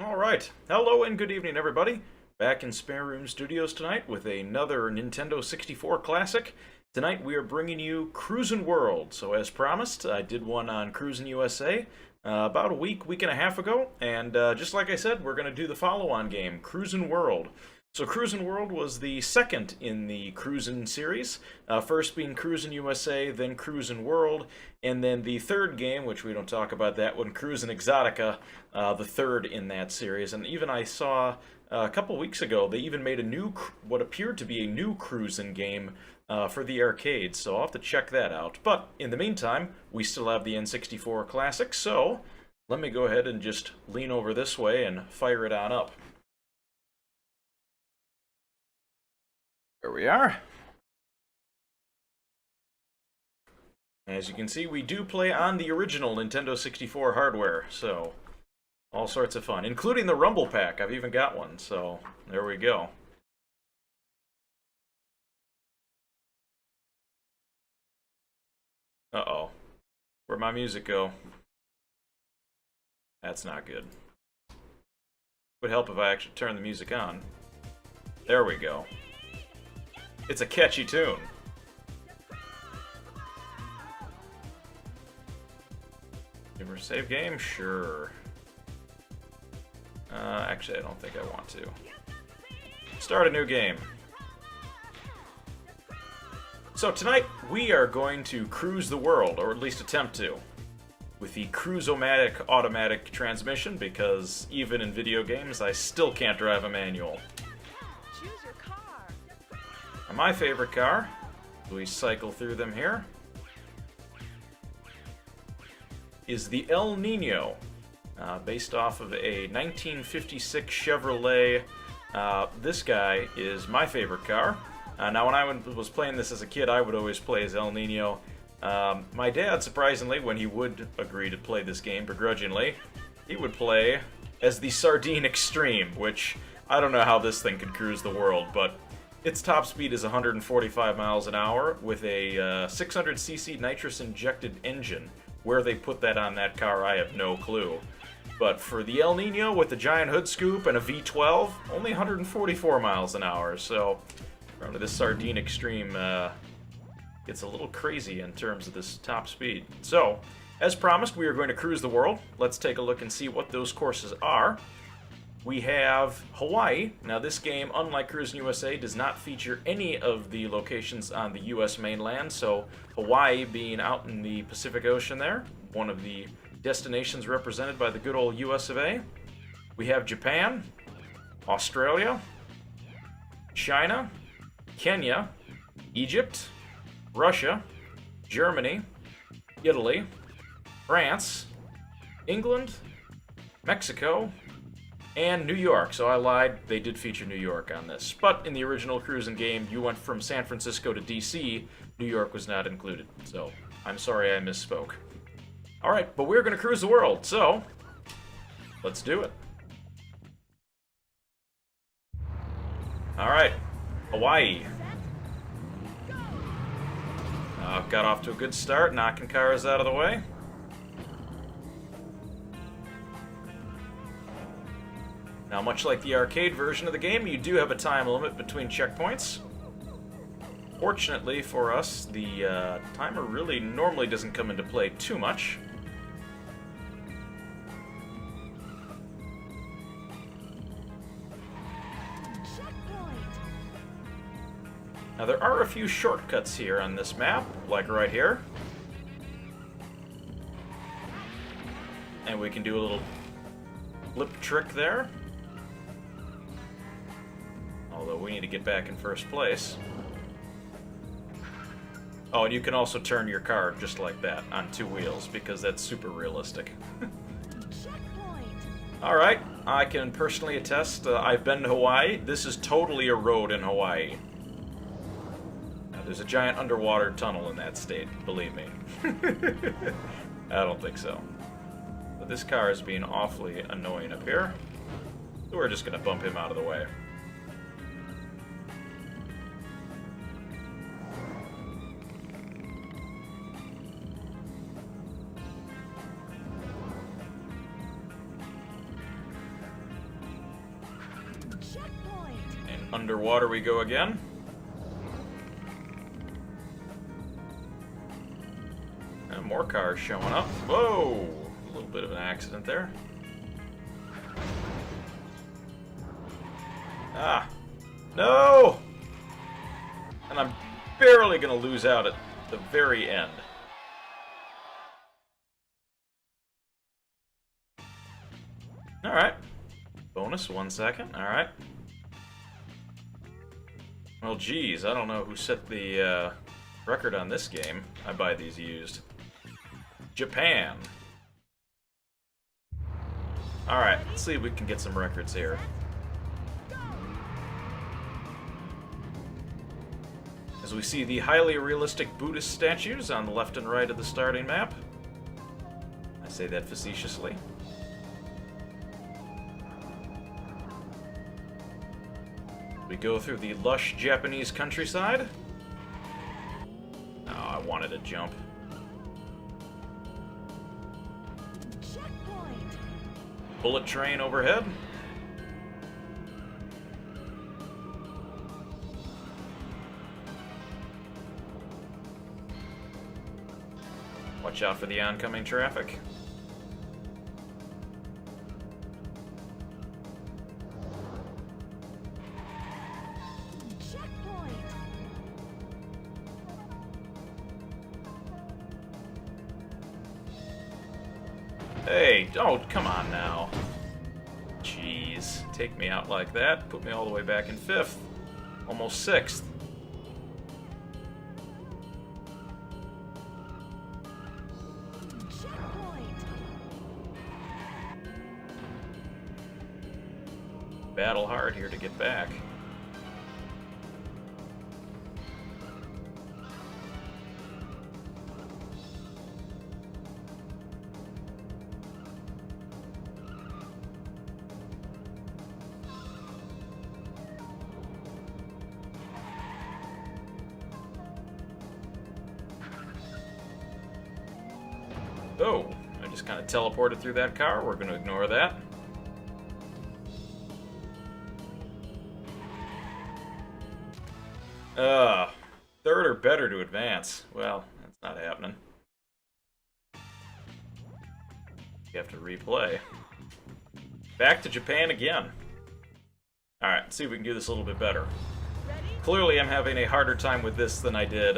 All right. Hello and good evening, everybody. Back in Spare Room Studios tonight with another Nintendo 64 classic. Tonight we are bringing you Cruis'n World. So as promised, I did one on Cruis'n USA about a week and a half ago. And just like I said, we're going to do the follow-on game, Cruis'n World. So Cruis'n World was the second in the Cruis'n series, first being Cruis'n USA, then Cruis'n World, and then the third game, which we don't talk about that one, Cruis'n Exotica, the third in that series. And even I saw a couple weeks ago, they even made a new, what appeared to be a new Cruis'n game for the arcade, so I'll have to check that out. But in the meantime, we still have the N64 Classic, so let me go ahead and just lean over this way and fire it on up. There we are. As you can see, we do play on the original Nintendo 64 hardware, so all sorts of fun, including the Rumble Pack. I've even got one, so there we go. Uh-oh. Where'd my music go? That's not good. Would help if I actually turned the music on. There we go. It's a catchy tune. Ever save game? Sure. Actually, I don't think I want to. Start a new game. So tonight, we are going to cruise the world, or at least attempt to, with the Cruise-O-Matic automatic transmission, because even in video games, I still can't drive a manual. My favorite car, we cycle through them here, is the El Nino, based off of a 1956 Chevrolet. This guy is my favorite car. Now, when I was playing this as a kid, I would always play as El Nino. My dad, surprisingly, when he would agree to play this game begrudgingly, he would play as the Sardine Extreme, which I don't know how this thing could cruise the world, but its top speed is 145 miles an hour with a 600cc nitrous-injected engine. Where they put that on that car, I have no clue. But for the El Nino with the giant hood scoop and a V12, only 144 miles an hour. So, remember, this Sardine Extreme gets a little crazy in terms of this top speed. So, as promised, we are going to cruise the world. Let's take a look and see what those courses are. We have Hawaii. Now, this game, unlike Cruis'n USA, does not feature any of the locations on the US mainland, so Hawaii being out in the Pacific Ocean there, one of the destinations represented by the good old US of A. We have Japan, Australia, China, Kenya, Egypt, Russia, Germany, Italy, France, England, Mexico, and New York. So I lied, they did feature New York on this. But in the original Cruis'n game, you went from San Francisco to DC. New York was not included. So I'm sorry I misspoke. Alright, but we're going to cruise the world, so let's do it. Alright, Hawaii. Got off to a good start, knocking cars out of the way. Now, much like the arcade version of the game, you do have a time limit between checkpoints. Fortunately for us, the timer really normally doesn't come into play too much. Now, there are a few shortcuts here on this map, like right here. And we can do a little flip trick there. Although we need to get back in first place. Oh, and you can also turn your car just like that on two wheels, because that's super realistic. Alright, I can personally attest, I've been to Hawaii. This is totally a road in Hawaii. Now, there's a giant underwater tunnel in that state, believe me. I don't think so. But this car is being awfully annoying up here. So we're just going to bump him out of the way. underwater we go again. And more cars showing up. Whoa! A little bit of an accident there. Ah! No! And I'm barely gonna lose out at the very end. Alright. Bonus, 1 second. Alright. Well, geez, I don't know who set the record on this game. I buy these used. Japan. Alright, let's see if we can get some records here. As we see the highly realistic Buddhist statues on the left and right of the starting map. I say that facetiously. We go through the lush Japanese countryside. Oh, I wanted to jump. Checkpoint. Bullet train overhead. Watch out for the oncoming traffic. Checkpoint. Hey, oh, come on now. Jeez, take me out like that, put me all the way back in 5th. Almost 6th. Checkpoint. Battle hard here to get back. Oh, I just kind of teleported through that car. We're going to ignore that. Third or better to advance. Well, that's not happening. You have to replay. Back to Japan again. Alright, let's see if we can do this a little bit better. Ready? Clearly I'm having a harder time with this than I did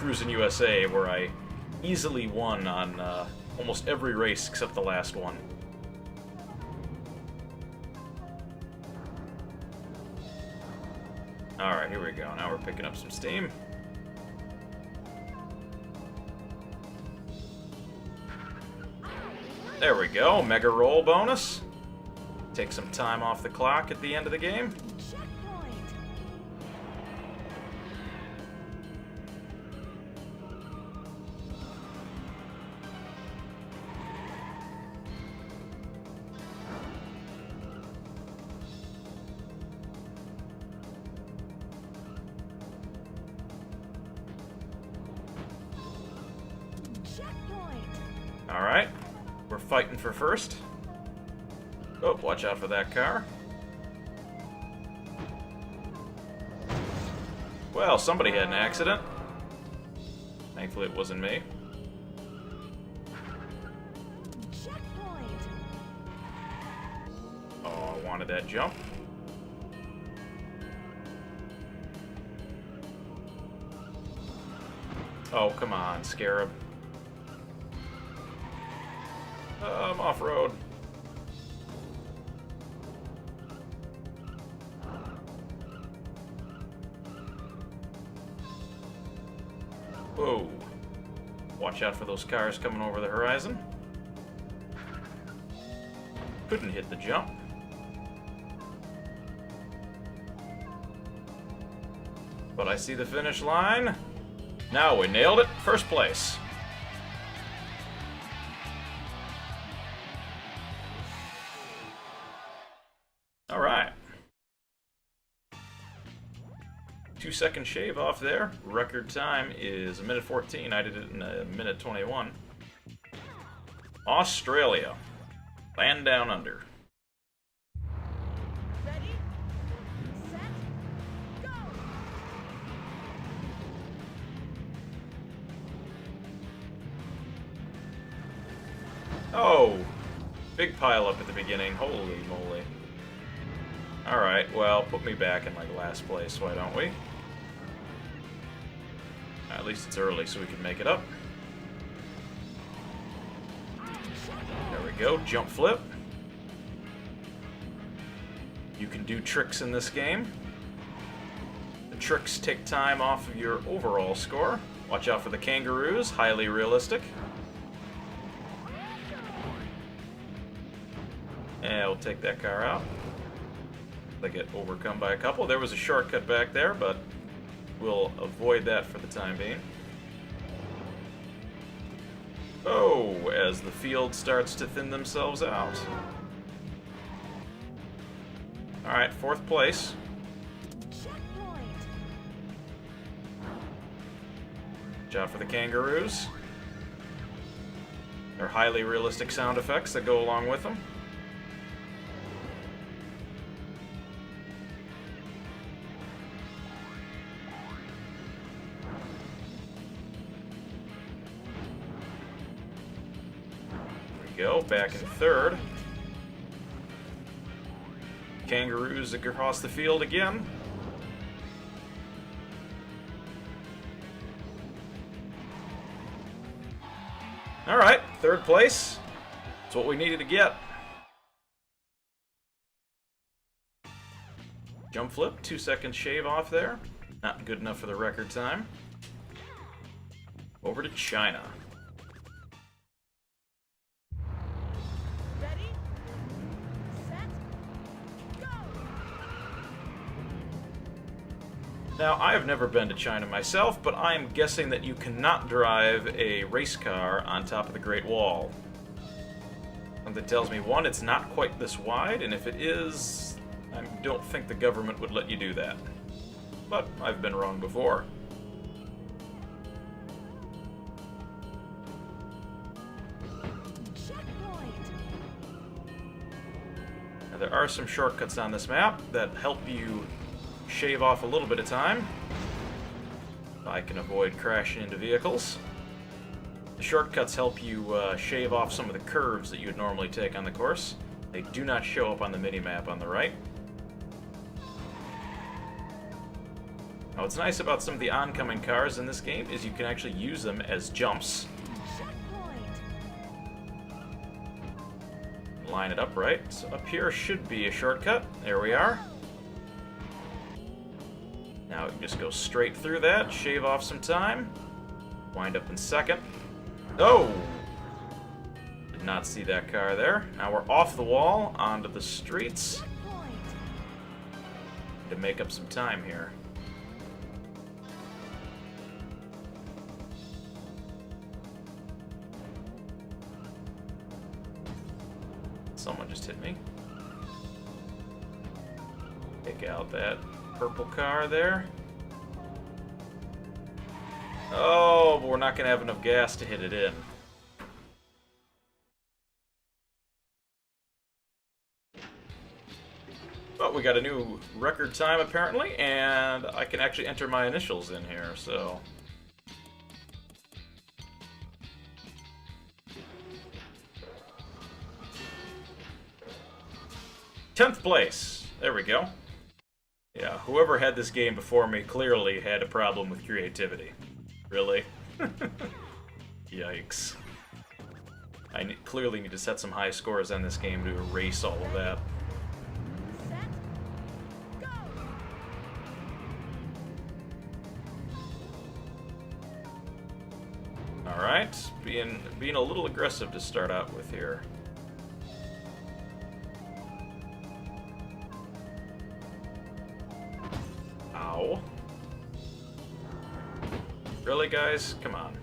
Cruis'n USA, where I easily won on almost every race except the last one. Alright, here we go. Now we're picking up some steam. There we go. Mega roll bonus. Take some time off the clock at the end of the game. Checkpoint. Checkpoint. Alright. We're fighting for first. Oh, watch out for that car. Well, somebody had an accident. Thankfully it wasn't me. Checkpoint. Oh, I wanted that jump. Oh, come on, Scarab. I'm off-road. Whoa. Watch out for those cars coming over the horizon. Couldn't hit the jump. But I see the finish line. Now we nailed it. First place. Alright. 2-second shave off there. Record time is 1:14. I did it in 1:21. Australia. Land down under. Ready? Set. Oh! Big pile up at the beginning. Holy moly. Alright, well, put me back in, like, last place, why don't we? At least it's early, so we can make it up. There we go, jump flip. You can do tricks in this game. The tricks take time off of your overall score. Watch out for the kangaroos, highly realistic. And we'll take that car out. They get overcome by a couple. There was a shortcut back there, but we'll avoid that for the time being. Oh, as the field starts to thin themselves out. Alright, 4th place. Checkpoint. Watch out for the kangaroos. They're highly realistic sound effects that go along with them. Go back in 3rd. Kangaroos across the field again. Alright, 3rd place. That's what we needed to get. Jump flip, 2-second shave off there. Not good enough for the record time. Over to China. Ready? Set. Go. Now, I have never been to China myself, but I am guessing that you cannot drive a race car on top of the Great Wall. Something tells me, one, it's not quite this wide, and if it is, I don't think the government would let you do that. But I've been wrong before. Checkpoint. Now, there are some shortcuts on this map that help you shave off a little bit of time. I can avoid crashing into vehicles. The shortcuts help you shave off some of the curves that you would normally take on the course. They do not show up on the mini-map on the right. Now, what's nice about some of the oncoming cars in this game is you can actually use them as jumps. Checkpoint. Line it up right. So up here should be a shortcut. There we are. Now we can just go straight through that, shave off some time, wind up in 2nd. Oh! Did not see that car there. Now we're off the wall, onto the streets Checkpoint. to make up some time here. Someone just hit me. Take out that purple car there. Oh, but we're not going to have enough gas to hit it in. But we got a new record time apparently, and I can actually enter my initials in here, so... 10th place. There we go. Yeah, whoever had this game before me clearly had a problem with creativity. Really? Yikes. I clearly need to set some high scores on this game to erase all of that. Set. Go. Alright, being a little aggressive to start out with here. Ow. Really, guys? Come on.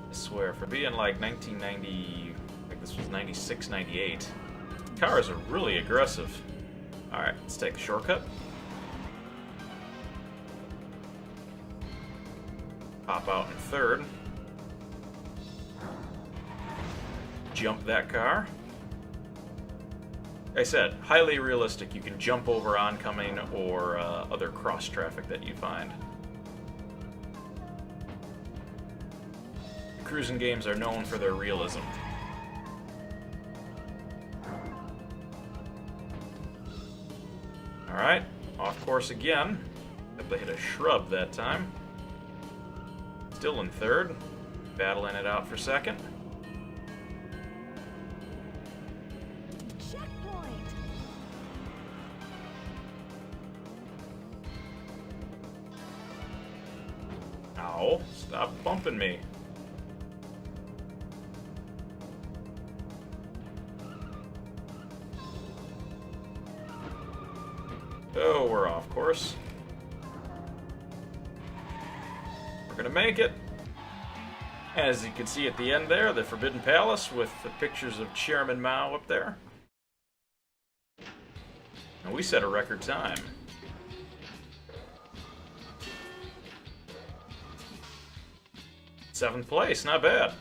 I swear, for being like 1990, I think this was 96, 98, cars are really aggressive. Alright, let's take the shortcut. Pop out in 3rd. Jump that car. Like I said, highly realistic. You can jump over oncoming or other cross traffic that you find. cruising games are known for their realism. Alright, off course again. Except they hit a shrub that time. Still in third. Battling it out for second. Checkpoint. Ow, stop bumping me. Oh, we're off course. We're gonna make it. As you can see at the end there, the Forbidden Palace with the pictures of Chairman Mao up there. And we set a record time. Seventh place, not bad.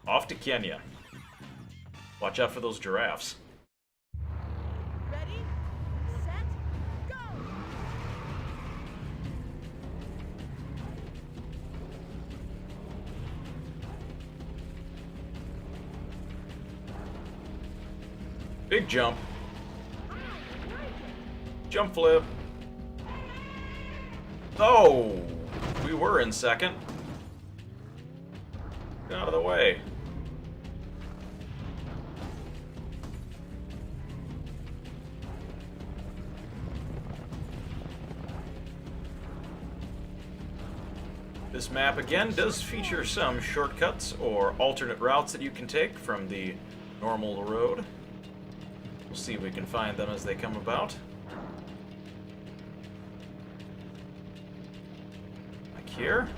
Off to Kenya. Watch out for those giraffes. Ready, set, go! Big jump. Jump flip. Oh! We were in second. Get out of the way. This map again does feature some shortcuts or alternate routes that you can take from the normal road. We'll see if we can find them as they come about. Like here.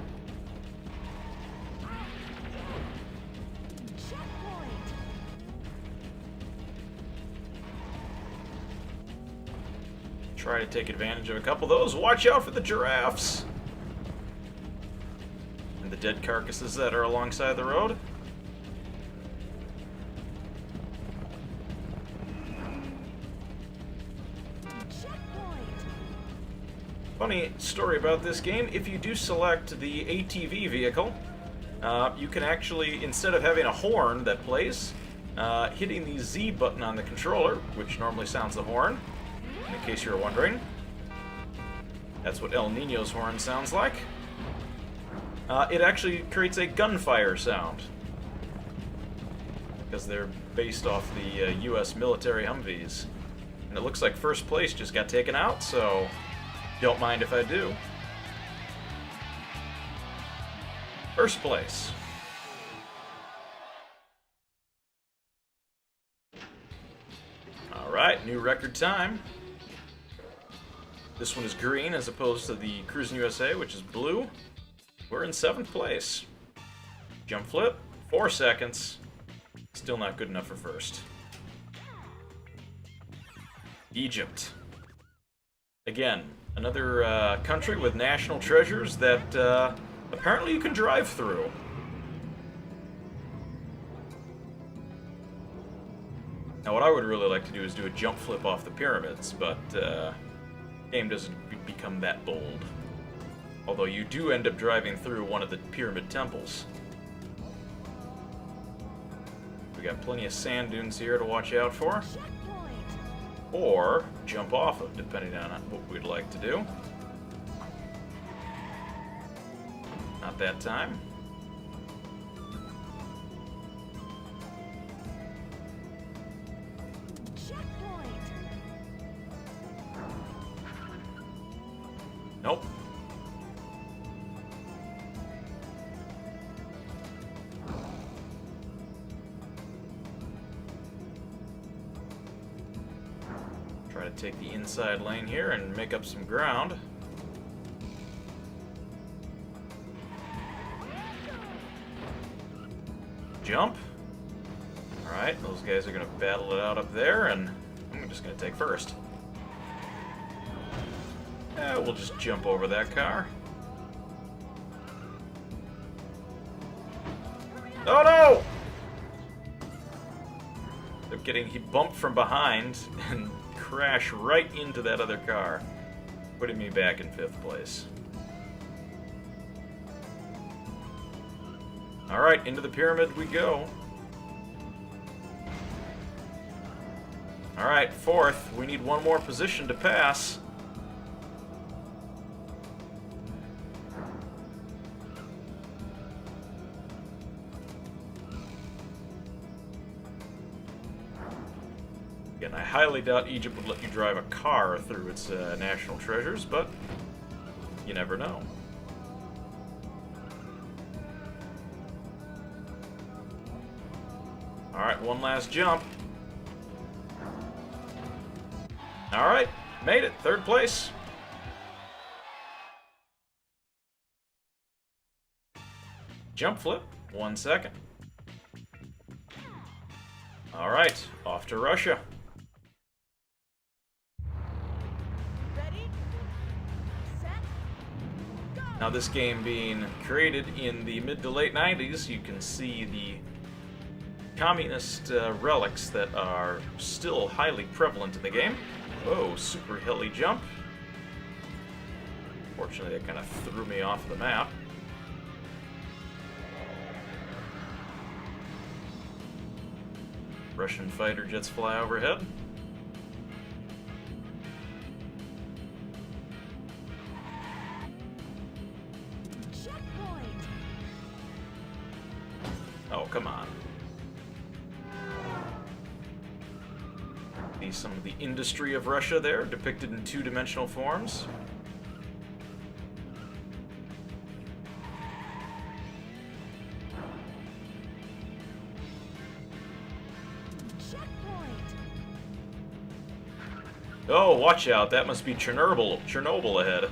Checkpoint. Try to take advantage of a couple of those. Watch out for the giraffes! And the dead carcasses that are alongside the road. Checkpoint. Funny story about this game, if you do select the ATV vehicle, you can actually, instead of having a horn that plays, hitting the Z button on the controller, which normally sounds the horn, in case you were wondering. That's what El Nino's horn sounds like. It actually creates a gunfire sound, because they're based off the US military Humvees. And it looks like first place just got taken out, so don't mind if I do. First place. Alright, new record time. This one is green as opposed to the Cruis'n USA, which is blue. We're in 7th place. Jump flip, 4 seconds. Still not good enough for first. Egypt. Again, another country with national treasures that apparently you can drive through. Now what I would really like to do is do a jump flip off the pyramids, but the game doesn't become that bold. Although you do end up driving through one of the pyramid temples. We got plenty of sand dunes here to watch out for. Checkpoint. Or jump off of, depending on what we'd like to do. Not that time. Checkpoint. Nope. Try to take the inside lane here and make up some ground. Jump. Alright, those guys are going to battle it out up there, and I'm just going to take first. We'll just jump over that car. Oh no! He bumped from behind and crashed right into that other car, putting me back in 5th place. Alright, into the pyramid we go. Alright, fourth. We need one more position to pass. Again, I highly doubt Egypt would let you drive a car through its national treasures, but you never know. Alright, one last jump. Alright, made it. Third place. Jump flip, 1 second. Alright, off to Russia. Ready? Set? Go! Now, this game being created in the mid to late 90s, you can see the communist relics that are still highly prevalent in the game. Whoa, super hilly jump. Fortunately, that kind of threw me off the map. Russian fighter jets fly overhead. Checkpoint! Oh, come on. See some of the industry of Russia there, depicted in two-dimensional forms. Checkpoint! Oh, watch out, that must be Chernobyl ahead.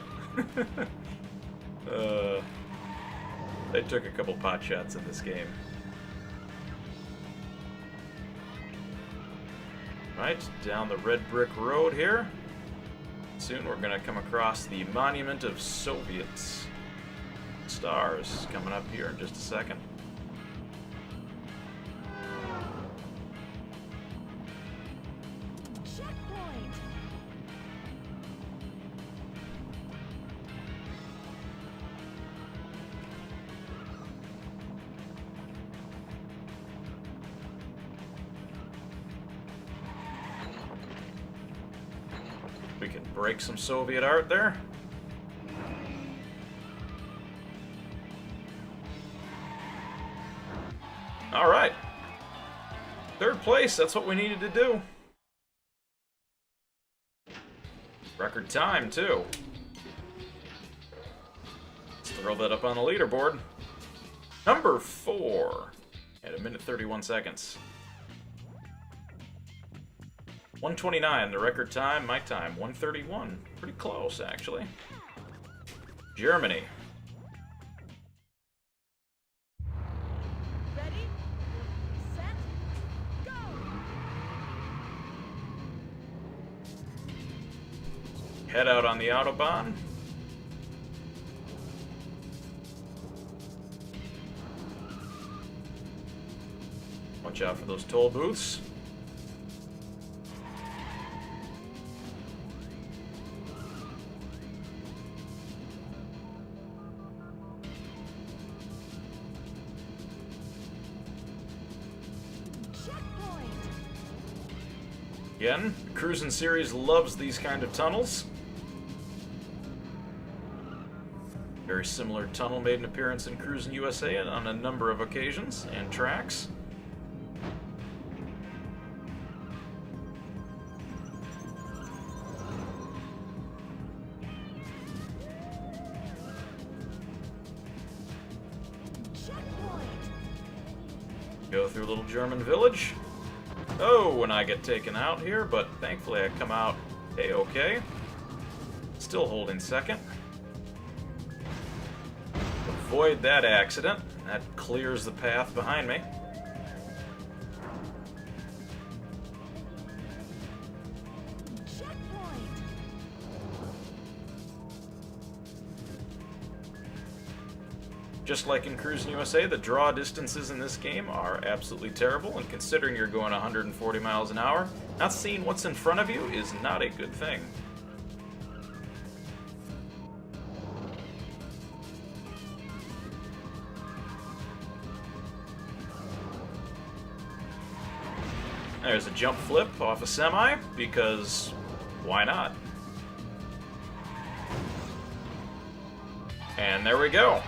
They took a couple pot shots in this game. Right, down the red brick road here. Soon we're gonna come across the Monument of Soviets. Stars coming up here in just a second. Checkpoint! We can break some Soviet art there. All right. Third place, that's what we needed to do. Record time, too. Let's throw that up on the leaderboard. Number 4 at 1 minute 31 seconds. 1:29, the record time, my time, 1:31. Pretty close, actually. Germany. Ready? Set? Go! Head out on the Autobahn. Watch out for those toll booths. Checkpoint! Again, the Cruis'n series loves these kind of tunnels. Very similar tunnel made an appearance in Cruis'n USA on a number of occasions and tracks. Checkpoint! Go through a little German village. Oh, and I get taken out here, but thankfully I come out A-okay. Still holding second. Avoid that accident. That clears the path behind me. Checkpoint! Just like in Cruis'n USA, the draw distances in this game are absolutely terrible, and considering you're going 140 miles an hour, not seeing what's in front of you is not a good thing. There's a jump flip off a semi, because why not? And there we go.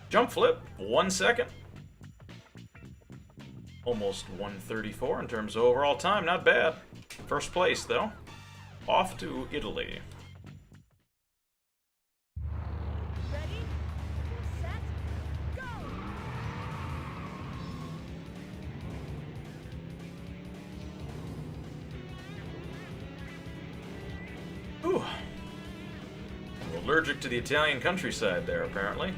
Jump flip, 1 second. Almost 1:34 in terms of overall time, not bad. First place, though. Off to Italy. Ready, set, go! Ooh. Allergic to the Italian countryside there, apparently.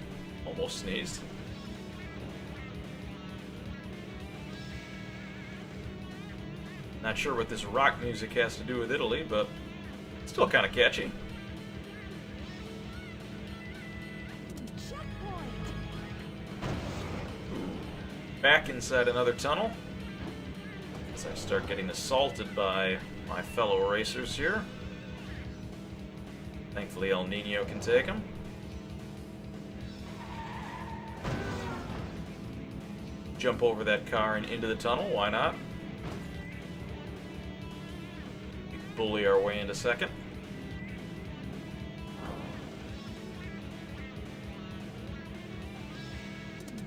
Almost sneezed. Not sure what this rock music has to do with Italy, but still kind of catchy. Checkpoint! Back inside another tunnel. As I start getting assaulted by my fellow racers here. Thankfully El Nino can take him. Jump over that car and into the tunnel, why not? Bully our way into second.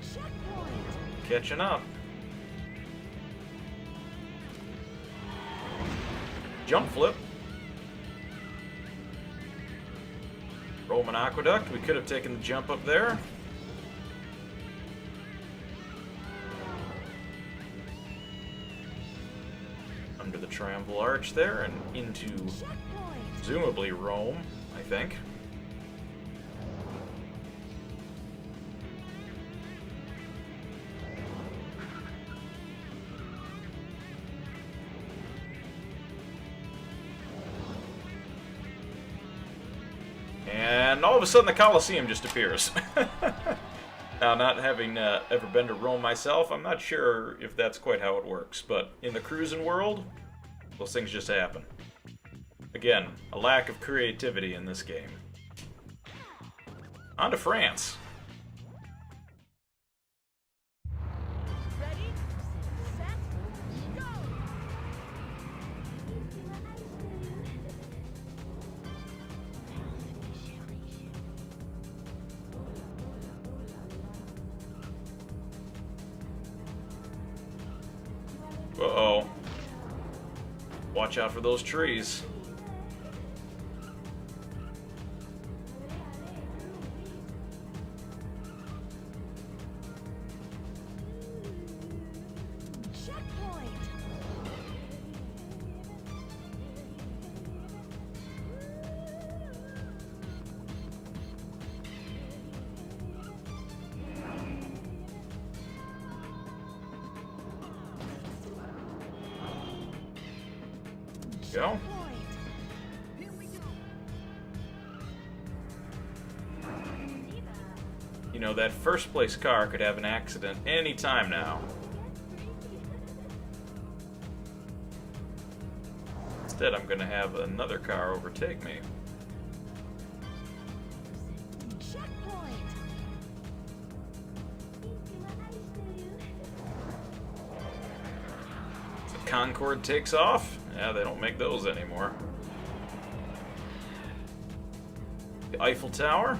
Checkpoint! Catching up. Jump flip. Roman Aqueduct, we could have taken the jump up there. Under the Triumphal Arch there and into, Checkpoint! presumably, Rome, I think. And all of a sudden the Colosseum just appears. Now, not having ever been to Rome myself, I'm not sure if that's quite how it works, but in the Cruis'n World, those things just happen. Again, a lack of creativity in this game. On to France. Ready, set, go! Uh-oh. Watch out for those trees. Checkpoint! Go. Here we go. You know, that first place car could have an accident any time now. Instead, I'm gonna have another car overtake me. Checkpoint! The Concorde takes off. Yeah, they don't make those anymore. The Eiffel Tower.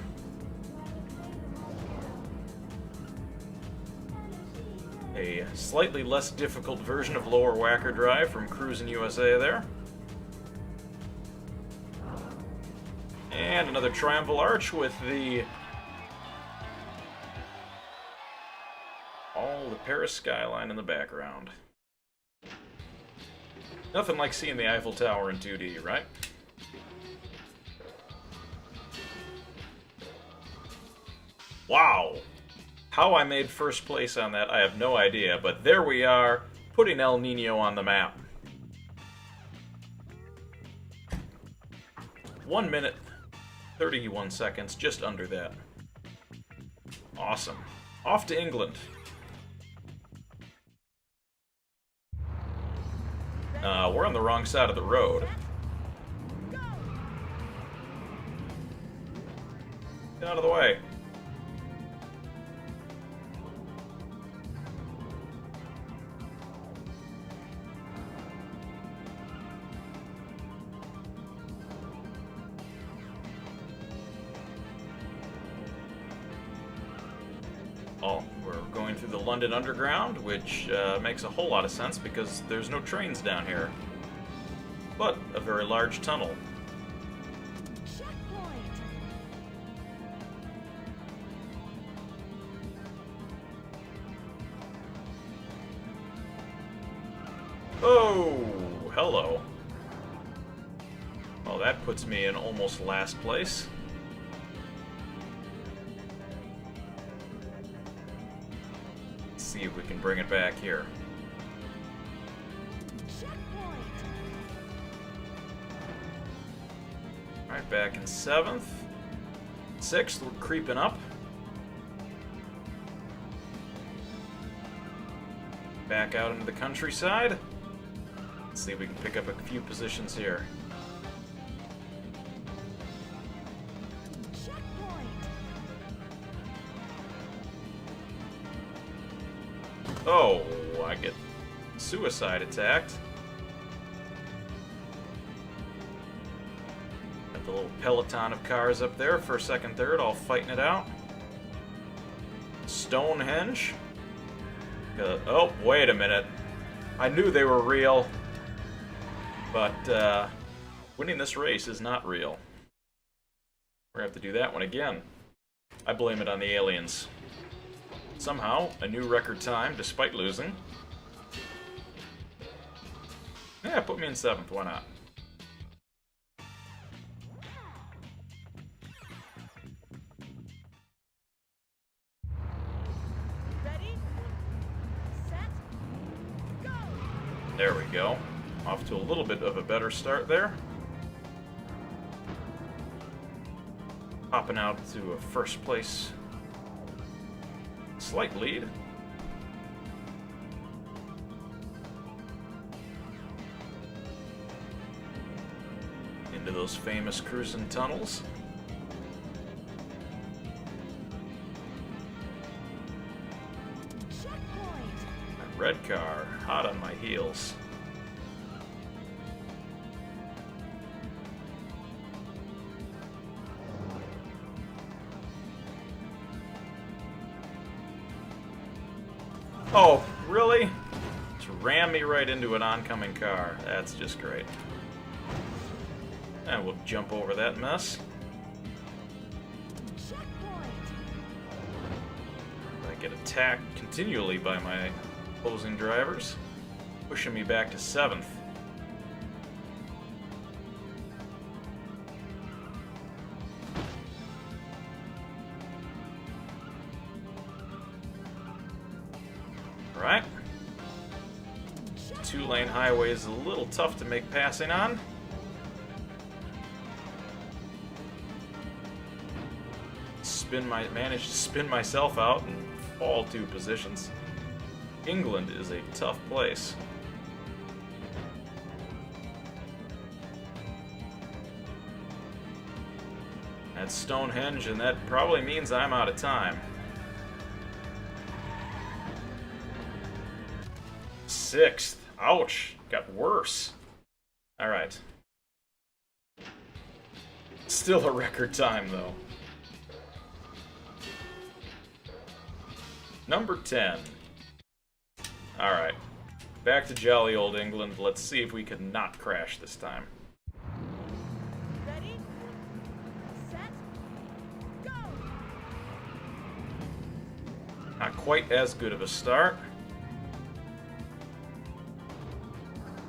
A slightly less difficult version of Lower Whacker Drive from Cruis'n USA there. And another Triumphal Arch with all the Paris skyline in the background. Nothing like seeing the Eiffel Tower in 2D, right? Wow! How I made first place on that, I have no idea, but there we are, putting El Nino on the map. 1 minute, 31 seconds, just under that. Awesome. Off to England. We're on the wrong side of the road. Out of the way. Oh, we're going through the London Underground, which makes a whole lot of sense because there's no trains down here. But a very large tunnel. Checkpoint. Oh, hello. Well, that puts me in almost last place. Let's see if we can bring it back here. Checkpoint. Alright, back in 7th. 6th, we're creeping up. Back out into the countryside. Let's see if we can pick up a few positions here. Checkpoint. Oh, I get suicide attacked. Got the little peloton of cars up there, first, second, third, all fighting it out. Stonehenge. Oh, wait a minute. I knew they were real. But winning this race is not real. We're gonna have to do that one again. I blame it on the aliens. Somehow, a new record time despite losing. Yeah, put me in 7th, why not? Ready? Set. Go. There we go. Off to a little bit of a better start there. Popping out to a first place. Slight lead. Into those famous Cruis'n tunnels. Checkpoint. That red car, hot on my heels. Oh, really? Just ram me right into an oncoming car. That's just great. And we'll jump over that mess. Checkpoint. I get attacked continually by my opposing drivers, pushing me back to 7th. Alright. Two-lane highway is a little tough to make passing on. Managed to spin myself out and fall 2 positions. England is a tough place. That's Stonehenge, and that probably means I'm out of time. 6th. Ouch. Got worse. Alright. Still a record time, though. Number 10. Alright. Back to jolly old England. Let's see if we can not crash this time. Ready? Set. Go. Not quite as good of a start.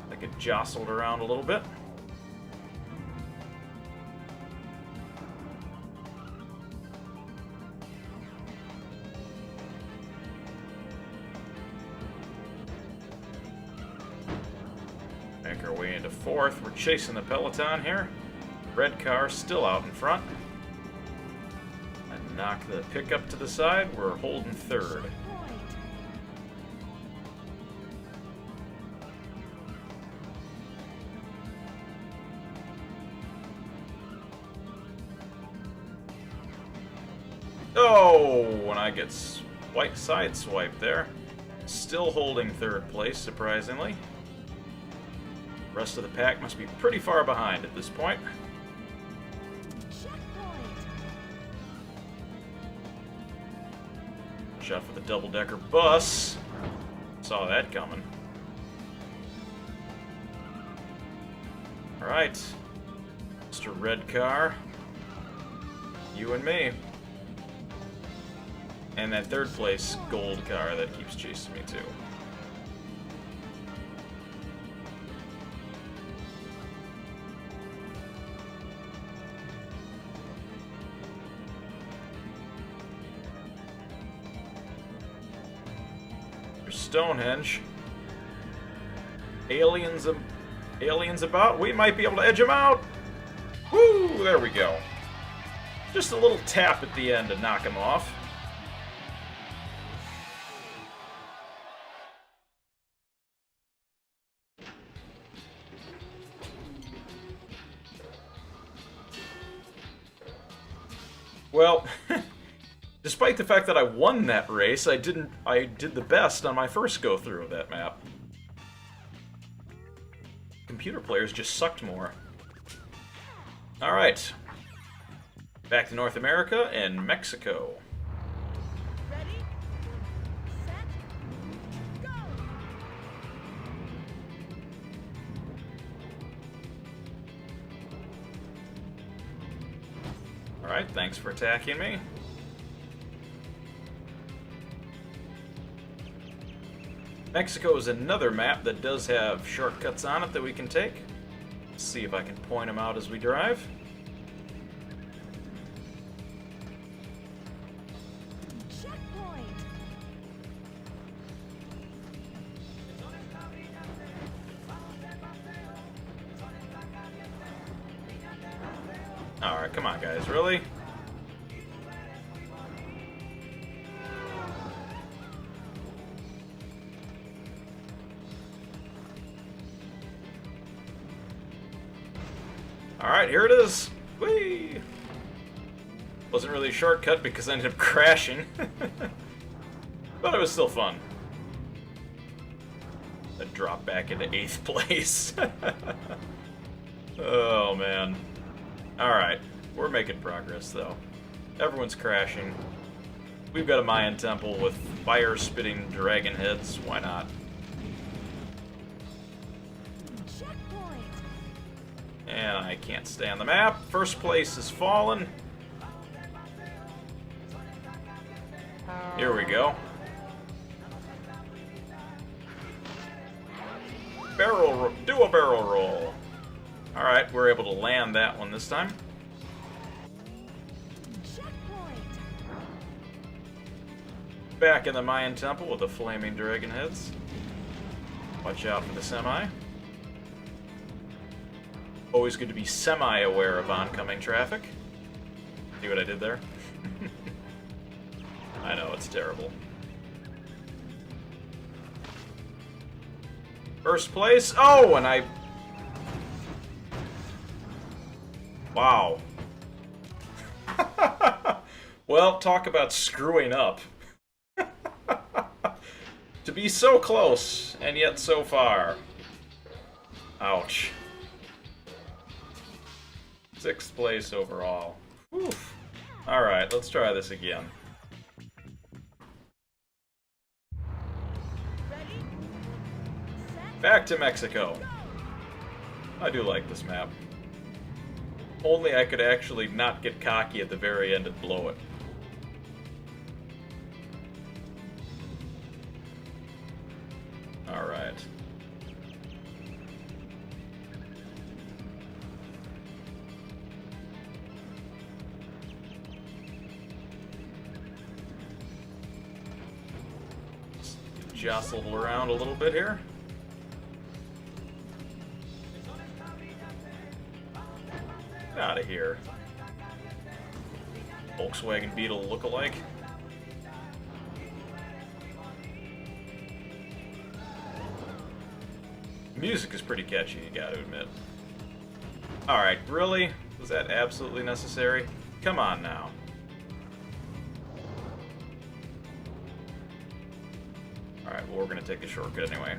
I get jostled around a little bit. Make our way into 4th. We're chasing the peloton here. Red car still out in front. I knock the pickup to the side. We're holding 3rd. Checkpoint. Oh, when I get sideswiped there. Still holding third place, surprisingly. Rest of the pack must be pretty far behind at this point. Checkpoint. Shot for the double-decker bus. Saw that coming. Alright. Mr. Red Car. You and me. And that third place gold car that keeps chasing me too. There's Stonehenge. Aliens about. We might be able to edge them out. Woo! There we go. Just a little tap at the end to knock him off. Well, despite the fact that I won that race, I did the best on my first go-through of that map. Computer players just sucked more. Alright. Back to North America and Mexico. Ready, set, go. Alright, thanks for attacking me. Mexico is another map that does have shortcuts on it that we can take. Let's see if I can point them out as we drive. Checkpoint. Alright, come on guys, really? Alright, here it is! Whee! Wasn't really a shortcut because I ended up crashing. But it was still fun. I dropped back into 8th place. Oh man. Alright, we're making progress though. Everyone's crashing. We've got a Mayan temple with fire-spitting dragon heads. Why not? Checkpoint. And I can't stay on the map. First place is fallen. Here we go. Do a barrel roll. Alright, we're able to land that one this time. Checkpoint. Back in the Mayan temple with the flaming dragon heads. Watch out for the semi. Always good to be semi-aware of oncoming traffic. See what I did there? I know, it's terrible. First place. Oh, and I... Wow. Well, talk about screwing up. To be so close, and yet so far. Ouch. 6th place overall. Whew. Alright, let's try this again. Ready, set, Back to Mexico. I do like this map. Only I could actually not get cocky at the very end and blow it. Alright. Jostled around a little bit here. Get out of here. Volkswagen Beetle look-alike. Music is pretty catchy, you gotta admit. Alright, really? Was that absolutely necessary? Come on now. but we're going to take the shortcut anyway.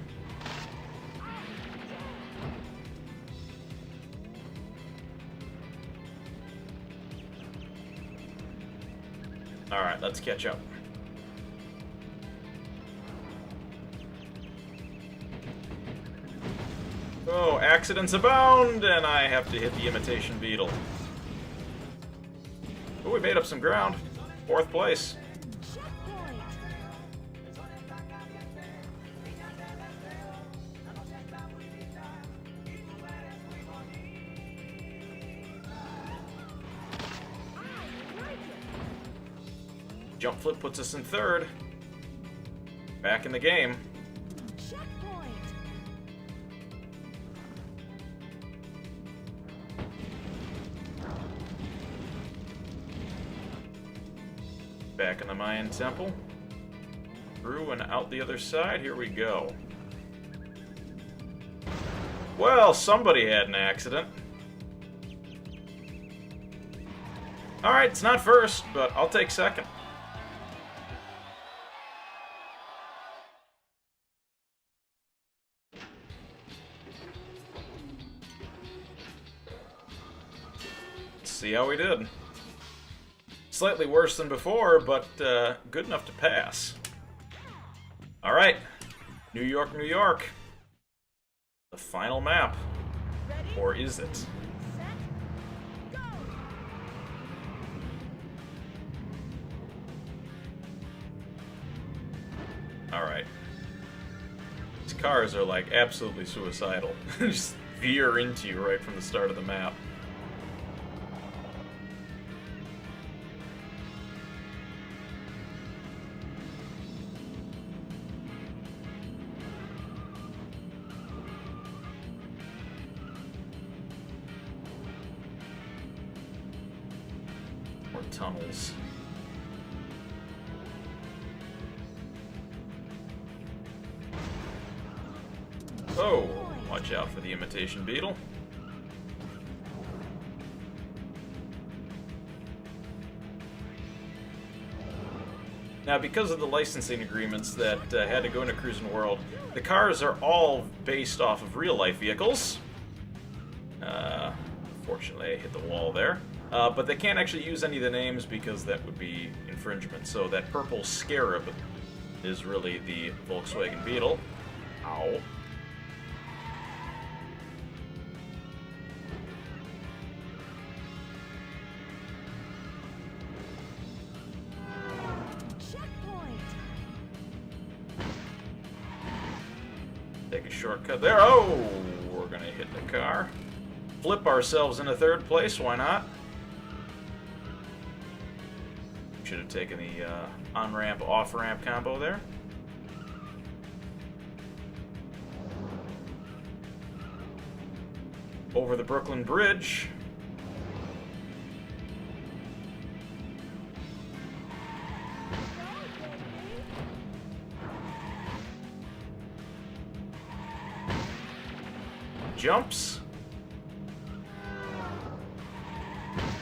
Alright, let's catch up. Oh, accidents abound, and I have to hit the imitation beetle. Oh, we made up some ground. 4th place. Checkpoint. I like it. Jump flip puts us in 3rd. Back in the game. Checkpoint. Back in the Mayan temple. Through and out the other side. Here we go. Well, somebody had an accident. Alright, it's not first, but I'll take second. Let's see how we did. Slightly worse than before, but good enough to pass. Alright, New York, New York. The final map. Ready? Or is it? Set. Go. Alright. These cars are like absolutely suicidal. Just veer into you right from the start of the map. More tunnels. Oh, watch out for the imitation beetle. Now, because of the licensing agreements that had to go into Cruis'n World, the cars are all based off of real-life vehicles. Fortunately, I hit the wall there. But they can't actually use any of the names because that would be infringement. So that purple scarab is really the Volkswagen Beetle. Ow. Checkpoint. Take a shortcut there. Oh, we're gonna hit the car. Flip ourselves into 3rd place, why not? Should have taken the on-ramp, off-ramp combo there. Over the Brooklyn Bridge. Jumps.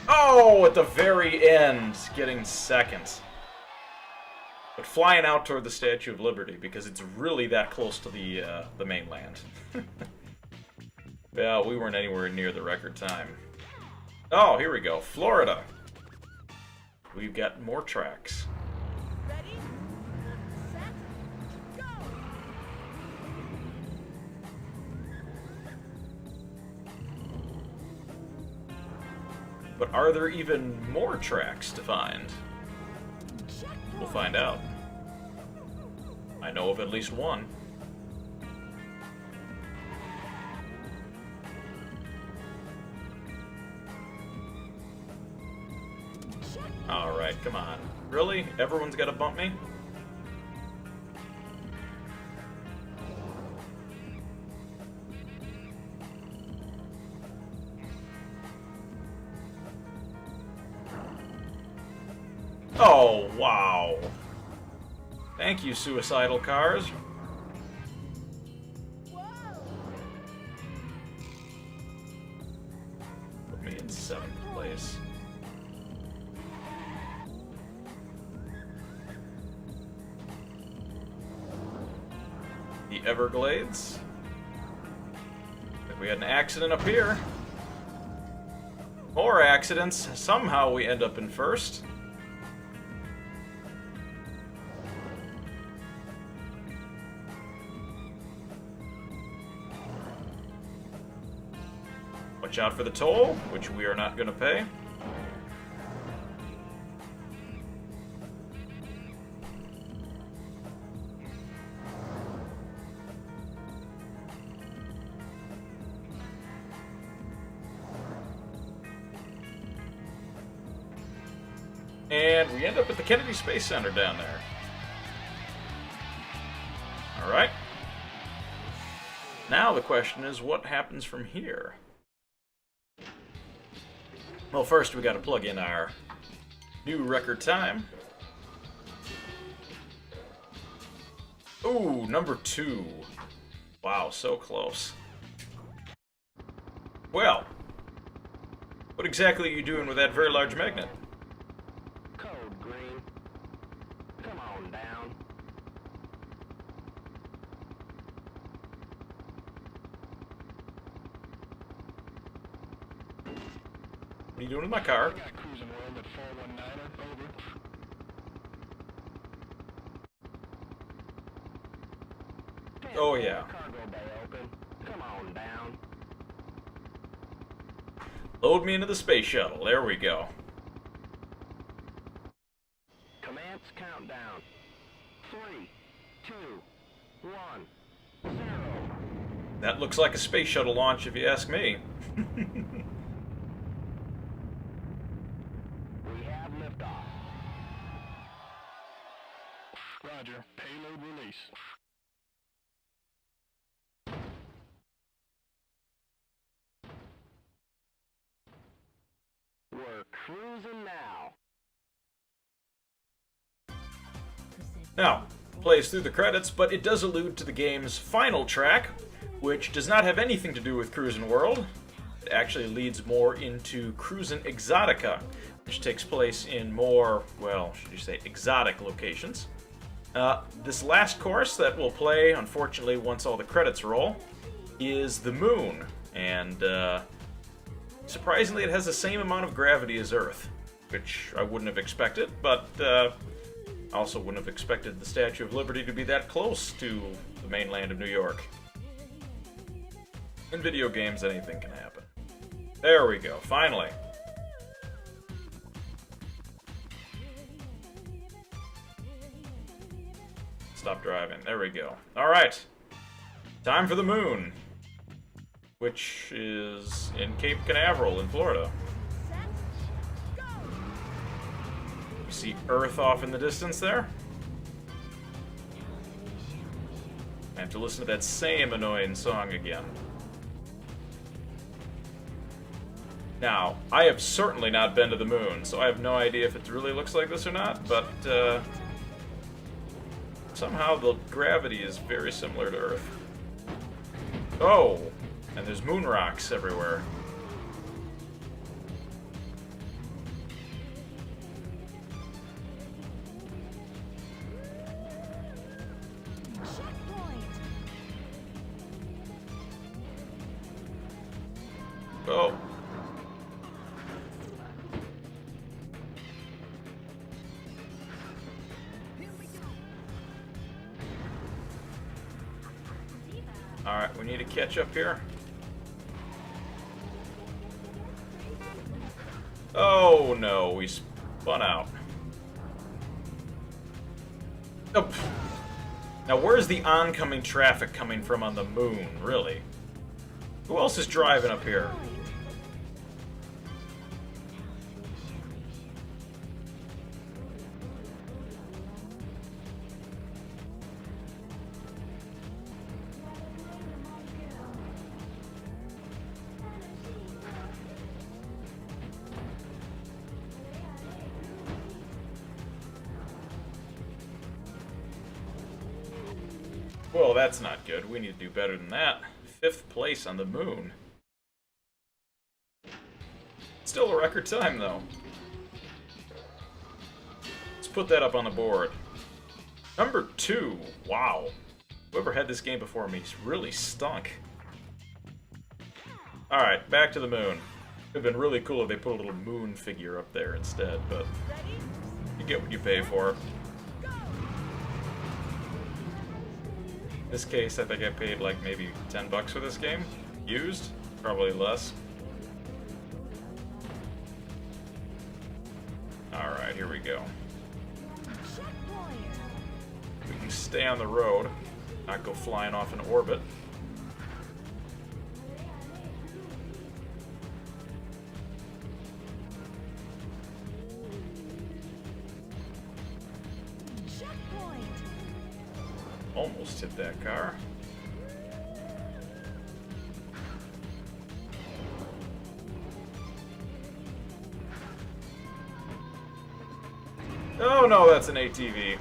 Oh, at the very end, getting 2nd. But flying out toward the Statue of Liberty because it's really that close to the mainland. Well, we weren't anywhere near the record time. Oh, here we go. Florida. We've got more tracks. Ready? Set. Go. But are there even more tracks to find? Checkpoint. We'll find out. I know of at least one. Alright, come on. Really? Everyone's gotta bump me? Oh, wow. Thank you, suicidal cars. Whoa. Put me in 7th place. Everglades. If we had an accident up here. More accidents. Somehow we end up in first. Watch out for the toll, which we are not going to pay. And we end up at the Kennedy Space Center down there. Alright. Now the question is, what happens from here? Well, first we gotta plug in our new record time. Ooh, number 2. Wow, so close. Well, what exactly are you doing with that very large magnet? Code green. Come on down. What are you doing with my car? I got Cruis'n World at 419er. Over. Oh, yeah. Cargo bay open. Come on down. Load me into the space shuttle. There we go. Commence countdown. 3, 2, 1, 0. That looks like a space shuttle launch if you ask me. We have liftoff. Roger. Payload release. We're cruising now. Now, plays through the credits, but it does allude to the game's final track, which does not have anything to do with Cruis'n World. It actually leads more into Cruis'n Exotica, which takes place in more, well, should you say, exotic locations. This last course that we'll play, unfortunately, once all the credits roll, is the Moon, and surprisingly, it has the same amount of gravity as Earth, which I wouldn't have expected, but I also wouldn't have expected the Statue of Liberty to be that close to the mainland of New York. In video games, anything can happen. There we go, finally. Stop driving. There we go. Alright. Time for the Moon, which is in Cape Canaveral in Florida. Set. Go. You see Earth off in the distance there? I have to listen to that same annoying song again. Now, I have certainly not been to the Moon, so I have no idea if it really looks like this or not, but somehow the gravity is very similar to Earth. Oh! And there's moon rocks everywhere. Checkpoint. Oh! Alright, we need to catch up here. Oh no, we spun out. Oh. Now where's the oncoming traffic coming from on the Moon, really? Who else is driving up here? Well, that's not good. We need to do better than that. 5th place on the Moon. Still a record time, though. Let's put that up on the board. Number 2. Wow. Whoever had this game before me really stunk. Alright, back to the moon. It would have been really cool if they put a little moon figure up there instead, but Ready? you get what you pay for. In this case, I think I paid like maybe $10 for this game. Used? Probably less. Alright, here we go. Checkpoint. We can stay on the road, not go flying off in orbit. Checkpoint. Almost hit that car. Oh no, that's an ATV.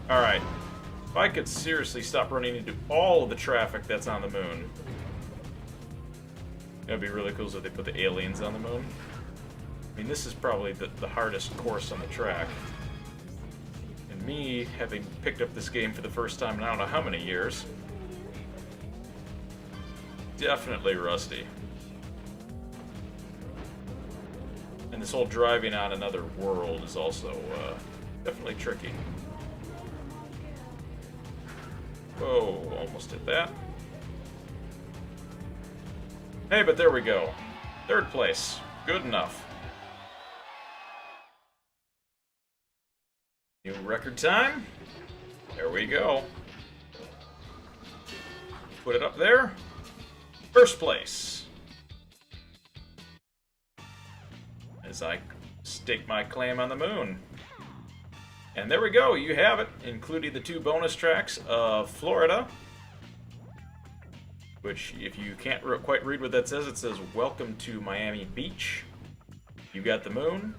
Alright. If I could seriously stop running into all of the traffic that's on the moon. That'd be really cool if they put the aliens on the moon. I mean, this is probably the hardest course on the track. And me, having picked up this game for the first time in I don't know how many years, definitely rusty. And this whole driving on another world is also definitely tricky. Whoa, almost hit that. Hey, but there we go. Third place. Good enough. New record time. There we go. Put it up there. First place. As I stake my claim on the moon. And there we go, you have it, including the 2 bonus tracks of Florida. Which, if you can't quite read what that says, it says, "Welcome to Miami Beach." You got the moon,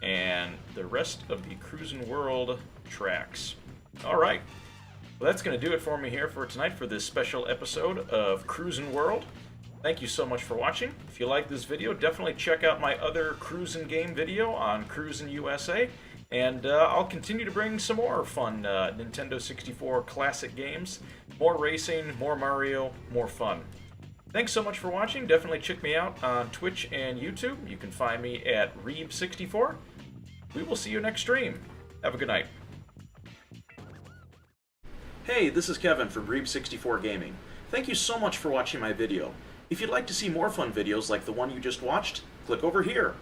and the rest of the Cruis'n World tracks. Alright, well that's going to do it for me here for tonight for this special episode of Cruis'n World. Thank you so much for watching. If you like this video, definitely check out my other Cruis'n game video on Cruis'n USA. And I'll continue to bring some more fun Nintendo 64 classic games. More racing, more Mario, more fun. Thanks so much for watching. Definitely check me out on Twitch and YouTube. You can find me at Reeb64. We will see you next stream. Have a good night. Hey, this is Kevin from Reeb64 Gaming. Thank you so much for watching my video. If you'd like to see more fun videos like the one you just watched, click over here.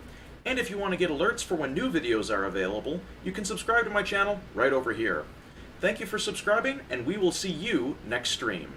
And if you want to get alerts for when new videos are available, you can subscribe to my channel right over here. Thank you for subscribing, and we will see you next stream.